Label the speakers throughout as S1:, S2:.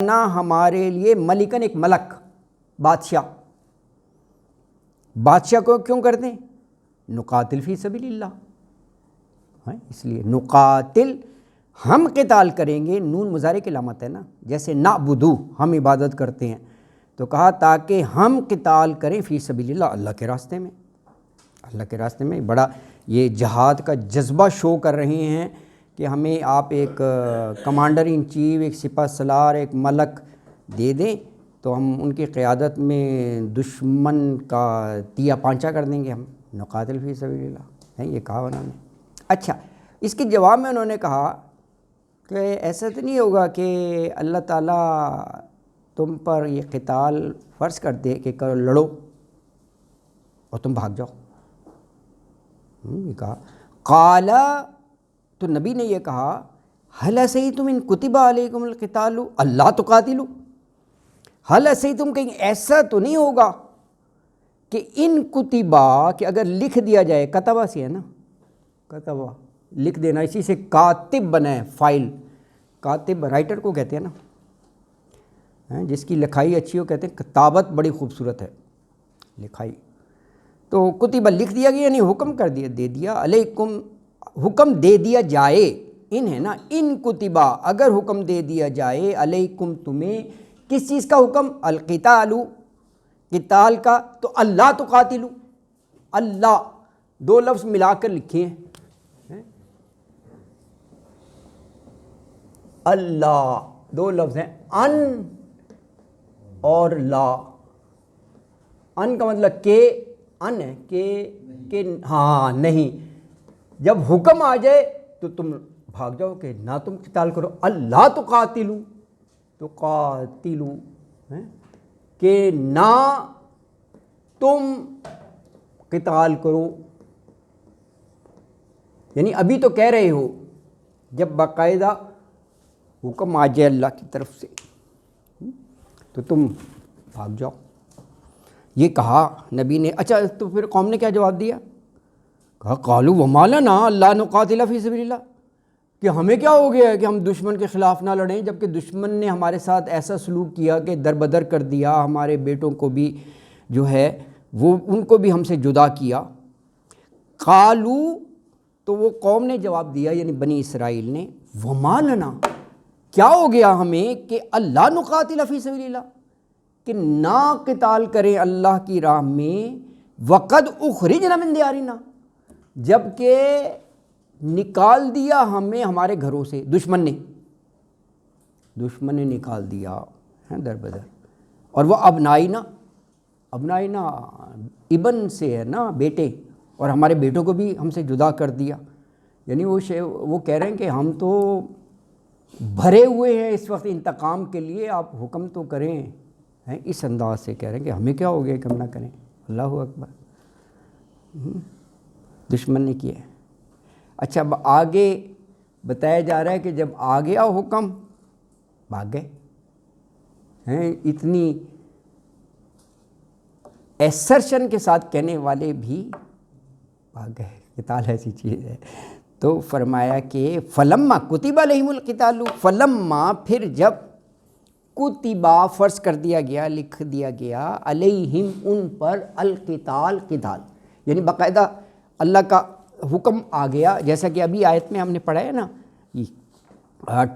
S1: نہ ہمارے لیے ملکن ایک ملک، بادشاہ کو کیوں کرتے ہیں؟ نقاتل فی سبیل اللہ، اس لیے نقاتل ہم قتال کریں گے، نون مضارع کی علامت ہے نا، جیسے نعبدو ہم عبادت کرتے ہیں، تو کہا تاکہ ہم قتال کریں فی سبیل اللہ، اللہ کے راستے میں، اللہ کے راستے میں۔ بڑا یہ جہاد کا جذبہ شو کر رہے ہیں کہ ہمیں آپ ایک کمانڈر ان چیف، ایک سپہ سالار، ایک ملک دے دیں تو ہم ان کی قیادت میں دشمن کا تیا پانچا کر دیں گے، ہم نقاتل فی سبیل اللہ، یہ کہا انہوں نے۔ اچھا، اس کے جواب میں انہوں نے کہا کہ ایسا تو نہیں ہوگا کہ اللہ تعالیٰ تم پر یہ قتال فرض کر دے کہ کرو، لڑو اور تم بھاگ جاؤ؟ یہ کہا قال، تو نبی نے یہ کہا هل عصیتم ان کتب علیکم القتال الا تقاتلوا، هل عصیتم کہیں ایسا تو نہیں ہوگا کہ ان کتبہ، کہ اگر لکھ دیا جائے، کتبہ سے ہے نا، کتبہ لکھ دینا، اسی سے کاتب بنا ہے، فائل، کاتب رائٹر کو کہتے ہیں نا، جس کی لکھائی اچھی ہو کہتے ہیں کتابت بڑی خوبصورت ہے لکھائی، تو کتبہ لکھ دیا گیا، یعنی حکم کر دیا، دے دیا، علیکم حکم دے دیا جائے، ان ہے نا، ان کتبہ اگر حکم دے دیا جائے، علیکم تمہیں، کس چیز کا حکم؟ القتال، قتال کا، تو اللہ تقاتلوا، اللہ دو لفظ ملا کر لکھے ہیں، اللہ دو لفظ ہیں، ان اور لا، ان کا مطلب کہ ان ہے کہ ہاں نہیں، جب حکم آ جائے تو تم بھاگ جاؤ کہ نہ تم قتال کرو، اللہ تقاتلوا، کہ نہ تم قتال کرو، یعنی ابھی تو کہہ رہے ہو، جب باقاعدہ حکم آ جائے اللہ کی طرف سے تو تم بھاگ جاؤ، یہ کہا نبی نے۔ اچھا، تو پھر قوم نے کیا جواب دیا؟ کہا قالوا وما لنا الا نقاتل فی سبیل اللہ، کہ ہمیں کیا ہو گیا ہے کہ ہم دشمن کے خلاف نہ لڑیں، جبکہ دشمن نے ہمارے ساتھ ایسا سلوک کیا کہ در بدر کر دیا، ہمارے بیٹوں کو بھی جو ہے وہ ان کو بھی ہم سے جدا کیا۔ قالو، تو وہ قوم نے جواب دیا، یعنی بنی اسرائیل نے، وما لنا، کیا ہو گیا ہمیں کہ اللہ نقاتل فی سبیل اللہ، کہ نہ قتال کریں اللہ کی راہ میں، وقد اخرجنا من دیارنا، جبکہ نکال دیا ہمیں ہمارے گھروں سے، دشمن نے نکال دیا ہے در بدر، اور وہ ابنائنا ابن سے ہے نا، بیٹے، اور ہمارے بیٹوں کو بھی ہم سے جدا کر دیا، یعنی وہ کہہ رہے ہیں کہ ہم تو بھرے ہوئے ہیں اس وقت انتقام کے لیے، آپ حکم تو کریں، اس انداز سے کہہ رہے ہیں کہ ہمیں کیا ہو گیا کہ ہم نہ کریں، اللہ اکبر، دشمن نے کیا ہے۔ اچھا، اب آگے بتایا جا رہا ہے کہ جب آ گیا حکم، بھاگ گئے ہیں، اتنی ایسرشن کے ساتھ کہنے والے بھی بھاگ گئے، قتال ایسی چیز ہے۔ تو فرمایا کہ فلما کتب علیہم القتال، فلما پھر جب کتبہ فرض کر دیا گیا، لکھ دیا گیا، علیہم ان پر، القتال قتال، یعنی باقاعدہ اللہ کا حکم آ گیا، جیسا کہ ابھی آیت میں ہم نے پڑھا ہے نا،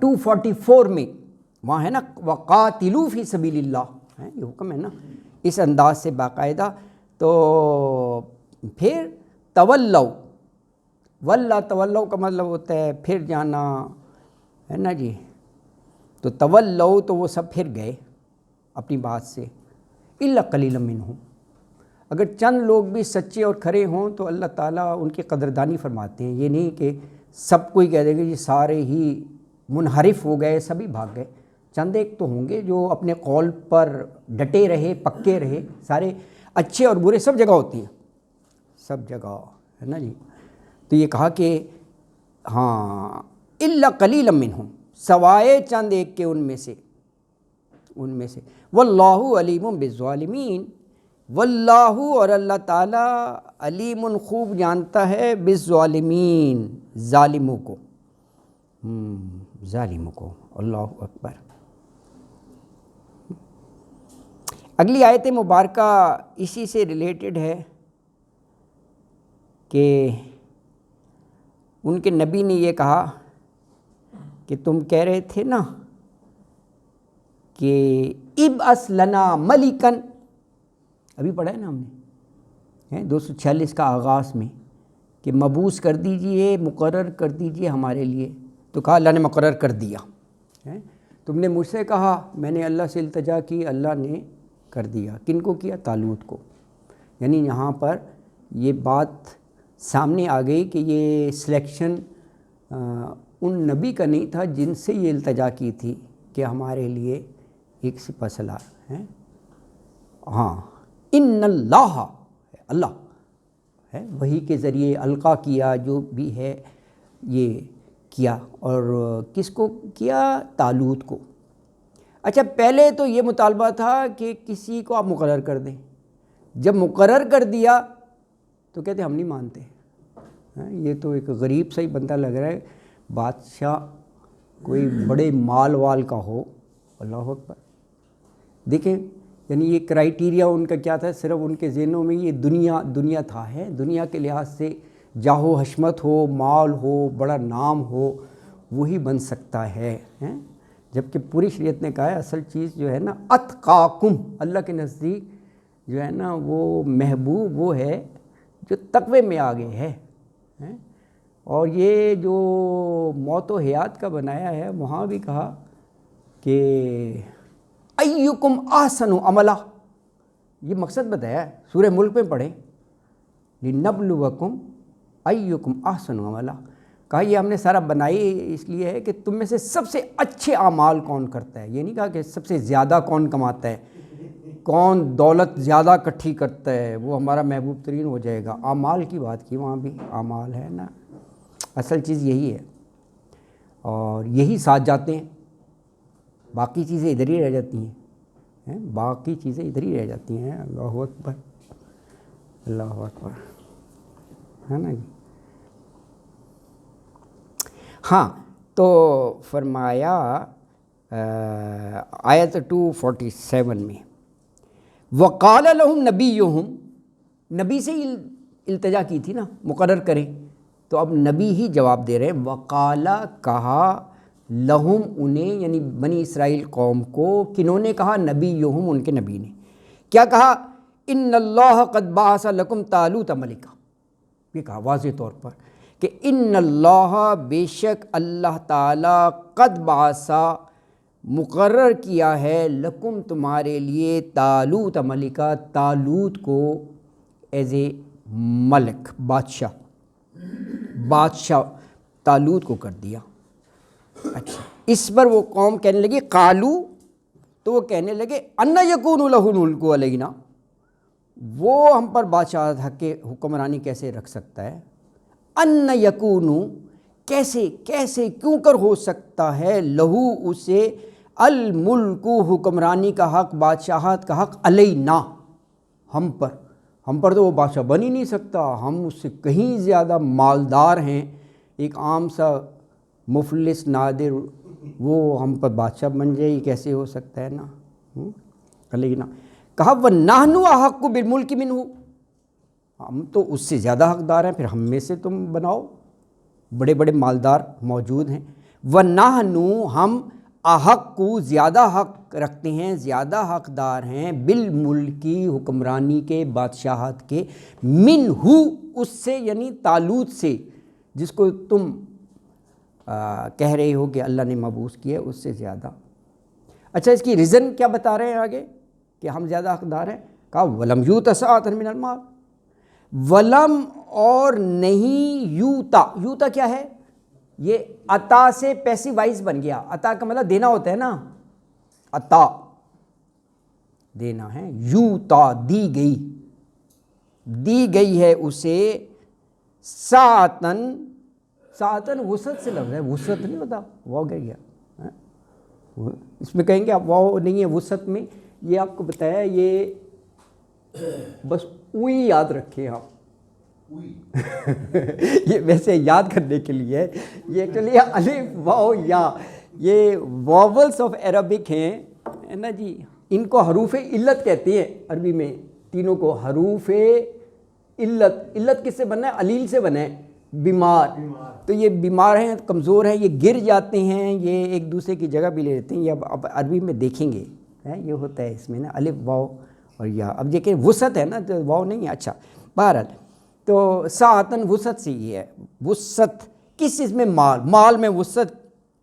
S1: 244 میں وہاں ہے نا، وقاتلوا فی سبیل اللہ، یہ حکم ہے نا، اس انداز سے باقاعدہ۔ تو پھر تولوا، تولوا کا مطلب ہوتا ہے پھر جانا، ہے نا جی، تو تولوا تو وہ سب پھر گئے اپنی بات سے، الا قلیلا منہم، اگر چند لوگ بھی سچے اور کھرے ہوں تو اللہ تعالیٰ ان کی قدردانی فرماتے ہیں، یہ نہیں کہ سب کوئی کہہ دے گا یہ سارے ہی منحرف ہو گئے، سبھی بھاگ گئے، چند ایک تو ہوں گے جو اپنے قول پر ڈٹے رہے، پکے رہے، سارے اچھے اور برے سب جگہ ہوتے ہیں، سب جگہ، ہے نا جی۔ تو یہ کہا کہ ہاں الا قلیلا منہم، سوائے چند ایک کے ان میں سے واللہ علیم بالظالمین، واللہ اور اللہ تعالیٰ علیم خوب جانتا ہے بالظالمین، ظالموں کو، اللہ اکبر۔ اگلی آیت مبارکہ اسی سے ریلیٹڈ ہے کہ ان کے نبی نے یہ کہا کہ تم کہہ رہے تھے نا کہ ابعث لنا ملکن، ابھی پڑھا ہے نا ہم نے 246 کا آغاز میں، کہ مبعوث کر دیجئے، مقرر کر دیجئے ہمارے لیے، تو کہا اللہ نے مقرر کر دیا. تم نے مجھ سے کہا، میں نے اللہ سے التجا کی، اللہ نے کر دیا. کن کو کیا؟ طالوت کو. یعنی یہاں پر یہ بات سامنے آ گئی کہ یہ سلیکشن ان نبی کا نہیں تھا جن سے یہ التجا کی تھی کہ ہمارے لیے ایک سپہ سالار ہیں. ہاں، ان اللہ ہے، وہی کے ذریعے القا کیا، جو بھی ہے یہ کیا. اور کس کو کیا؟ طالوت کو. اچھا، پہلے تو یہ مطالبہ تھا کہ کسی کو آپ مقرر کر دیں. جب مقرر کر دیا تو کہتے ہم نہیں مانتے. یہ تو ایک غریب سا ہی بندہ لگ رہا ہے، بادشاہ کوئی بڑے مال وال کا ہو. اللہ اکبر. دیکھیں، یعنی یہ کرائیٹیریا ان کا کیا تھا؟ صرف ان کے ذہنوں میں یہ دنیا تھا. ہے دنیا کے لحاظ سے جاہ و حشمت ہو، مال ہو، بڑا نام ہو، وہی بن سکتا ہے. جبکہ پوری شریعت نے کہا ہے اصل چیز جو ہے نا اتقاکم، اللہ کے نزدیک جو ہے نا وہ محبوب وہ ہے جو تقوی میں آگے ہے. اور یہ جو موت و حیات کا بنایا ہے، وہاں بھی کہا کہ ایکم احسن عملا، یہ مقصد بتایا ہے. سورہ ملک میں پڑھیں، لنبلوکم ایکم احسن عملا. کہا یہ ہم نے سارا بنائی اس لیے ہے کہ تم میں سے سب سے اچھے اعمال کون کرتا ہے. یہ نہیں کہا کہ سب سے زیادہ کون کماتا ہے، کون دولت زیادہ اکٹھی کرتا ہے، وہ ہمارا محبوب ترین ہو جائے گا. اعمال کی بات کی، وہاں بھی اعمال ہے نا. اصل چیز یہی ہے، اور یہی ساتھ جاتے ہیں. باقی چیزیں ادھر ہی رہ جاتی ہیں، باقی چیزیں ادھر ہی رہ جاتی ہیں. اللہ اکبر، اللہ اکبر، ہے نا جی. ہاں، تو فرمایا آیت 247 میں، وقال لہم نبیہم، نبی سے ہی التجا کی تھی نا مقرر کریں، تو اب نبی ہی جواب دے رہے ہیں. وقال، کہا، لہم، انہیں، یعنی بنی اسرائیل قوم کو. کنہوں نے کہا؟ نبیہم، ان کے نبی نے. کیا کہا؟ ان اللہ قد بعث لکم طالوت ملکا. یہ کہا واضح طور پر کہ ان اللہ، بے شک اللہ تعالیٰ، قد بعث، مقرر کیا ہے، لکم، تمہارے لیے، طالوت ملکا، طالوت کو ایز اے ملک، بادشاہ طالوت کو کر دیا. اچھا، اس پر وہ قوم کہنے لگی، قالو، تو وہ کہنے لگے، ان یکون لہ الملک علینا، وہ ہم پر بادشاہ حق کے حکمرانی کیسے رکھ سکتا ہے. ان یکون، کیسے کیوں کر ہو سکتا ہے، لہو، اسے، الملک، حکمرانی کا حق، بادشاہت کا حق، علینا، ہم پر تو وہ بادشاہ بن ہی نہیں سکتا. ہم اس سے کہیں زیادہ مالدار ہیں. ایک عام سا مفلس نادر وہ ہم پر بادشاہ بن جائے، کیسے ہو سکتا ہے نا. علینا. کہا وَنَحْنُ أَحَقُّ بِالْمُلْكِ مِنْهُ، ہم تو اس سے زیادہ حقدار ہیں، پھر ہم میں سے تم بناؤ. بڑے بڑے مالدار موجود ہیں. وَنَحْنُ، ہم، احق، زیادہ حق رکھتے ہیں، زیادہ حقدار ہیں، بالملکی، حکمرانی کے، بادشاہت کے، منہ، اس سے، یعنی طالوت سے، جس کو تم کہہ رہے ہو کہ اللہ نے مبعوث کیا ہے، اس سے زیادہ. اچھا، اس کی ریزن کیا بتا رہے ہیں آگے کہ ہم زیادہ حقدار ہیں. کہا وَلَمْ يُؤْتَ سَعَةً مِنَ الْمَالِ، ولم، اور نہیں، یوتا کیا ہے؟ یہ عطا سے پیسیو وائز بن گیا. عطا کا مطلب دینا ہوتا ہے نا، عطا دینا ہے. یوتا، دی گئی ہے اسے، ساعتن وسعت سے لفظ ہے، وسعت نہیں ہوتا، وہ گیا. اس میں کہیں گے آپ واو نہیں ہے وسعت میں. یہ آپ کو بتایا، یہ بس اوئی یاد رکھیں آپ. یہ ویسے یاد کرنے کے لیے، یہ ایکچولی الف واو یا، یہ واولس آف عربک ہیں نا جی. ان کو حروف علت کہتے ہیں عربی میں، تینوں کو حروف علت۔ علت کس سے بنا ہے؟ علیل سے بنا ہے، بیمار۔ تو یہ بیمار ہیں، کمزور ہیں، یہ گر جاتے ہیں، یہ ایک دوسرے کی جگہ بھی لے لیتے ہیں۔ یہ اب عربی میں دیکھیں گے یہ ہوتا ہے اس میں نا الف واو اور یا۔ اب دیکھیں وسعت ہے نا، تو واو نہیں ہے۔ اچھا بہرحال تو ساعتن وسعت سے یہ ہے، وسعت کس چیز میں؟ مال، مال میں وسعت،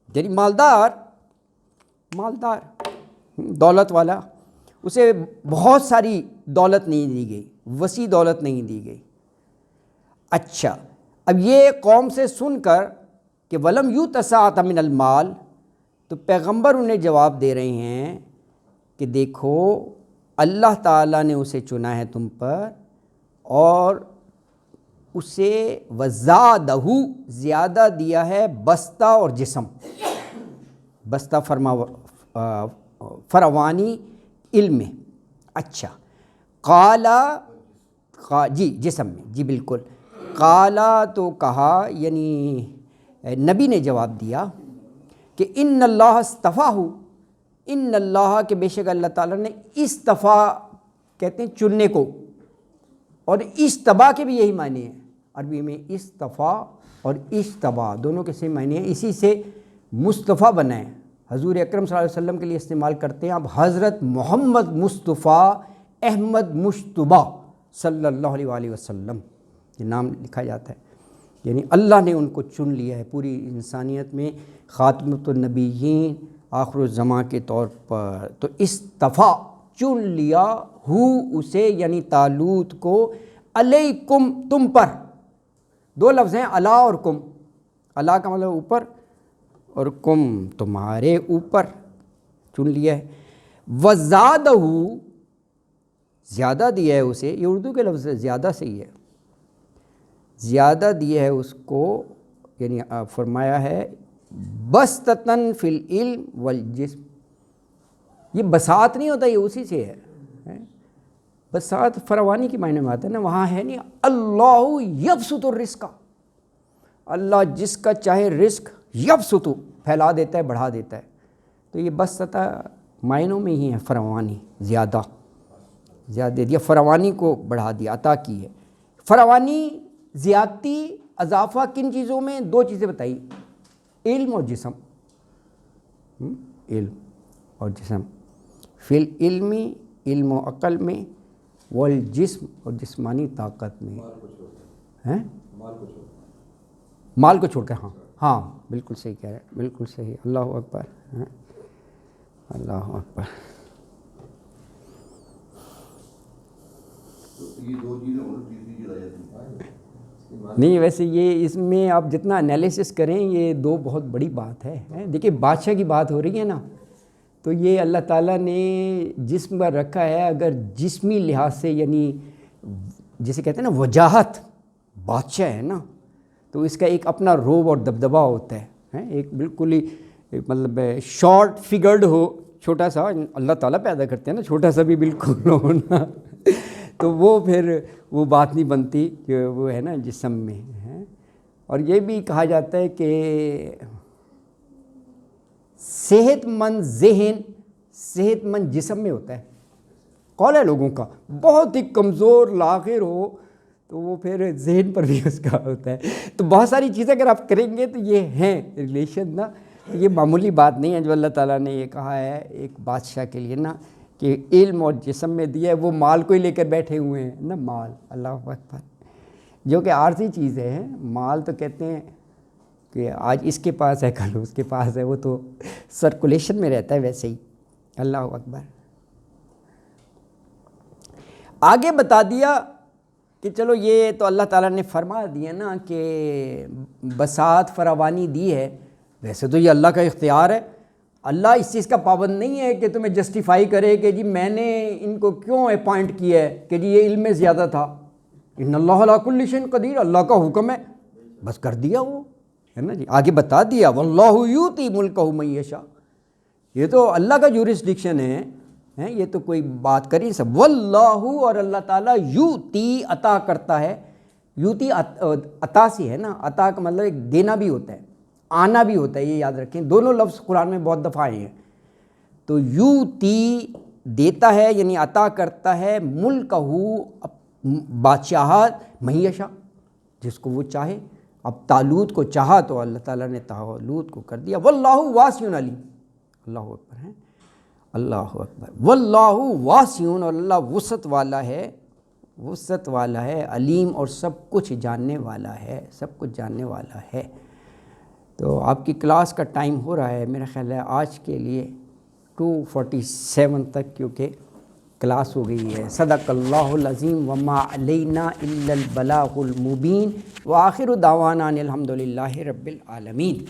S1: یعنی مالدار، مالدار دولت والا، اسے بہت ساری دولت نہیں دی گئی، وسیع دولت نہیں دی گئی۔ اچھا اب یہ قوم سے سن کر کہ ولم یؤت سعۃ من المال، تو پیغمبر انہیں جواب دے رہے ہیں کہ دیکھو اللہ تعالیٰ نے اسے چنا ہے تم پر، اور اسے وزادہ زیادہ دیا ہے بستہ اور جسم، بستہ فراوانی علم میں۔ اچھا قالا جی جسم میں، جی بالکل۔ قالا تو کہا، یعنی نبی نے جواب دیا کہ ان اللہ اصطفاہ، ان اللہ کے بے شک اللہ تعالیٰ نے اصطفیٰ کہتے ہیں چننے کو، اور اجتبا کے بھی یہی معنی ہیں عربی میں، اصطفیٰ اور اجتبا دونوں کے سیم معنی ہیں۔ اسی سے مصطفیٰ بنا ہے، حضور اکرم صلی اللہ علیہ وسلم کے لیے استعمال کرتے ہیں اب حضرت محمد مصطفیٰ احمد مجتبیٰ صلی اللہ علیہ وآلہ وسلم، یہ نام لکھا جاتا ہے، یعنی اللہ نے ان کو چن لیا ہے پوری انسانیت میں خاتمۃ النبیین آخر الزماں کے طور پر۔ تو اصطفیٰ چن لیا ہو اسے، یعنی طالوت کو، علیکم تم پر۔ دو لفظ ہیں علا اور کم، علا کا مطلب اوپر، اور کم تمہارے اوپر چن لیا ہے۔ وزادہ زیادہ دیا ہے اسے، یہ اردو کے لفظ زیادہ سے ہی ہے، زیادہ دیا ہے اس کو، یعنی فرمایا ہے بسطتاً فی العلم والجسم۔ یہ بساط نہیں ہوتا، یہ اسی سے ہے۔ بساط فراوانی کے معنی میں آتا ہے نا، وہاں ہے نہیں اللہ یبسط الرزق، اللہ جس کا چاہے رزق یبسط پھیلا دیتا ہے، بڑھا دیتا ہے۔ تو یہ بسطہ معنوں میں ہی ہے، فراوانی، زیادہ زیادہ دیا، فراوانی کو بڑھا دیا، عطا کی ہے۔ فراوانی، زیادتی، اضافہ کن چیزوں میں؟ دو چیزیں بتائی، علم اور جسم، علم اور جسم، فی العلم علم و عقل میں، والجسم اور جسمانی طاقت میں، مال کو چھوڑ کر، ہاں ہاں بالکل صحیح کہہ رہے ہیں، بالکل صحیح، اللہ اکبر، اللہ اکبر۔ نہیں ویسے یہ اس میں آپ جتنا انالیسس کریں یہ دو بہت بڑی بات ہے۔ دیکھیں بادشاہ کی بات ہو رہی ہے نا، تو یہ اللہ تعالیٰ نے جسم پر رکھا ہے، اگر جسمی لحاظ سے، یعنی جسے کہتے ہیں نا وجاہت، بادشاہ ہے نا، تو اس کا ایک اپنا روب اور دبدبہ ہوتا ہے، ایک بالکل ہی مطلب شارٹ فگرڈ ہو، چھوٹا سا اللہ تعالیٰ پیدا کرتے ہیں نا، چھوٹا سا بھی بالکل ہونا، تو وہ پھر وہ بات نہیں بنتی کہ وہ ہے نا جسم میں ہے۔ اور یہ بھی کہا جاتا ہے کہ صحت مند ذہن صحت مند جسم میں ہوتا ہے، قول ہے لوگوں کا، بہت ہی کمزور لاغر ہو تو وہ پھر ذہن پر بھی اس کا ہوتا ہے۔ تو بہت ساری چیزیں اگر آپ کریں گے تو یہ ہیں ریلیشن نا، یہ معمولی بات نہیں ہے جو اللہ تعالیٰ نے یہ کہا ہے ایک بادشاہ کے لیے نا، کہ علم اور جسم میں دیا ہے، وہ مال کو ہی لے کر بیٹھے ہوئے ہیں نا، مال، اللہ اکبر، جو کہ عارضی چیزیں ہیں۔ مال تو کہتے ہیں کہ آج اس کے پاس ہے کل اس کے پاس ہے، وہ تو سرکولیشن میں رہتا ہے ویسے ہی، اللہ اکبر۔ آگے بتا دیا کہ چلو یہ تو اللہ تعالیٰ نے فرما دیا نا کہ بساط فراوانی دی ہے، ویسے تو یہ اللہ کا اختیار ہے، اللہ اس چیز کا پابند نہیں ہے کہ تمہیں جسٹیفائی کرے کہ جی میں نے ان کو کیوں اپوائنٹ کیا ہے کہ جی یہ علم میں زیادہ تھا، ان اللہ علی کل شیء قدیر، اللہ کا حکم ہے، بس کر دیا وہ ہے نا جی۔ آگے بتا دیا واللہ یؤتی ملکہ من یشاء، یہ تو اللہ کا جورسڈکشن ہے، یہ تو کوئی بات کر ہی سب، واللہ، اور اللہ تعالیٰ یؤتی عطا کرتا ہے، یؤتی عطا سے ہے نا، عطا کا مطلب ایک دینا بھی ہوتا ہے، آنا بھی ہوتا ہے، یہ یاد رکھیں، دونوں لفظ قرآن میں بہت دفعہ آئے ہیں۔ تو یؤتی دیتا ہے یعنی عطا کرتا ہے ملکہ بادشاہت میشا جس کو وہ چاہے. اب طالوت کو چاہا تو اللہ تعالیٰ نے طالوت کو کر دیا. واللہ واسع علیم. اللہ اکبر ہے, اللہ اکبر. واللہ واسع, اور اللہ وسعت والا ہے, وسعت والا ہے, علیم اور سب کچھ جاننے والا ہے, سب کچھ جاننے والا ہے. تو آپ کی کلاس کا ٹائم ہو رہا ہے میرا خیال ہے آج کے لیے 2:47 تک, کیونکہ کلاس ہو گئی ہے. صدق اللہ العظیم وما علینا الا البلاغ المبین وآخر دعوانا ان الحمد للہ رب العالمین.